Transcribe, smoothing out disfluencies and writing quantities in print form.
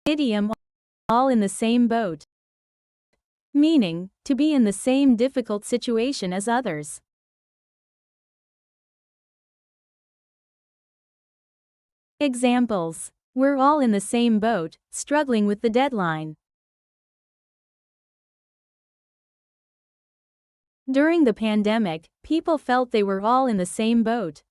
Idiom, all in the same boat. Meaning, to be in the same difficult situation as others. Examples: we're all in the same boat, struggling with the deadline. During the pandemic, people felt they were all in the same boat.